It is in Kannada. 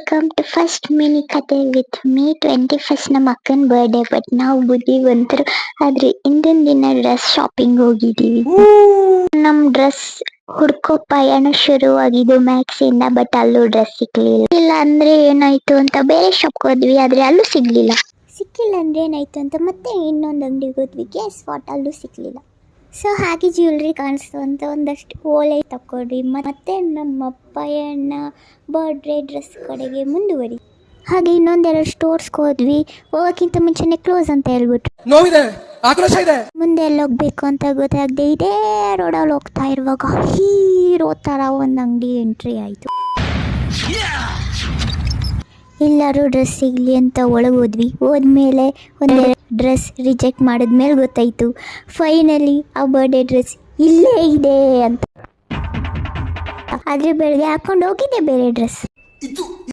ವೆಲ್ಕಮ್ ಟು ಫಸ್ಟ್ ಮಿನಿ ಕತೆ ವಿತ್ ಮೀ 21st ನಮ್ಮ ಅಕ್ಕನ ಬರ್ಡೇ. ಬಟ್ ನಾವು ಬುದ್ಧಿವಂತರು, ಆದ್ರೆ ಇಂದಿನ ದಿನ ಡ್ರೆಸ್ ಶಾಪಿಂಗ್ ಹೋಗಿದ್ದೀವಿ. ನಮ್ ಡ್ರೆಸ್ ಹುಡ್ಕೋ ಪಯಣ ಶುರುವಾಗಿದ್ದು ಮ್ಯಾಕ್ಸ್ ಇಂದ. ಬಟ್ ಅಲ್ಲೂ ಡ್ರೆಸ್ ಸಿಗ್ಲಿಲ್ಲ. ಇಲ್ಲ ಅಂದ್ರೆ ಏನಾಯ್ತು ಅಂತ ಬೇರೆ ಶಾಪ್ ಹೋದ್ವಿ, ಆದ್ರೆ ಅಲ್ಲೂ ಸಿಗ್ಲಿಲ್ಲ. ಸಿಕ್ಕಿಲ್ಲ ಅಂದ್ರೆ ಏನಾಯ್ತು ಅಂತ ಮತ್ತೆ ಇನ್ನೊಂದು ಅಂಗಡಿಗೆ ಹೋದ್ವಿ, ಗೆಸ್ ವಾಟ್, ಅಲ್ಲೂ ಸಿಗ್ಲಿಲ್ಲ. ಸೊ ಹಾಗೆ ಜ್ಯುವೆಲ್ರಿ ಕಾಣಿಸ್ತು ಅಂತ ಒಂದಷ್ಟು ಓಲೆ ತಕೊಂಡ್ವಿ. ಮತ್ತೆ ನಮ್ಮ ಪಯಣ ಬರ್ಡೇ ಡ್ರೆಸ್ ಕಡೆಗೆ ಮುಂದುವರಿ. ಹಾಗೆ ಇನ್ನೊಂದೆರಡು ಸ್ಟೋರ್ಸ್ಗೆ ಹೋದ್ವಿ. ಹೋಗೋಕ್ಕಿಂತ ಮುಂಚೆನೆ ಕ್ಲೋಸ್ ಅಂತ ಹೇಳ್ಬಿಟ್ರು. ನೋವಿದೆ, ಆಕ್ರೋಶ ಇದೆ. ಮುಂದೆ ಎಲ್ಲಿ ಹೋಗ್ಬೇಕು ಅಂತ ಗೊತ್ತಾಗದೆ ಇದೇ ರೋಡಲ್ಲಿ ಹೋಗ್ತಾ ಇರುವಾಗ ಹೀರೋ ಥರ ಒಂದು ಅಂಗಡಿ ಎಂಟ್ರಿ ಆಯಿತು. ಎಲ್ಲರೂ ಡ್ರೆಸ್ ಸಿಗಲಿ ಅಂತ ಒಳಗೆ ಹೋದ್ವಿ. ಹೋದ್ಮೇಲೆ ಒಂದೆರಡು ಡ್ರೆಸ್ ರಿಜೆಕ್ಟ್ ಮಾಡಿದ್ಮೇಲೆ ಗೊತ್ತಾಯಿತು ಫೈನಲಿ ಆ ಬರ್ಡೇ ಡ್ರೆಸ್ ಇಲ್ಲೇ ಇದೆ ಅಂತ. ಆದರೆ ಬೆಳಗ್ಗೆ ಹಾಕೊಂಡು ಹೋಗಿದ್ದೆ ಬೇರೆ ಡ್ರೆಸ್.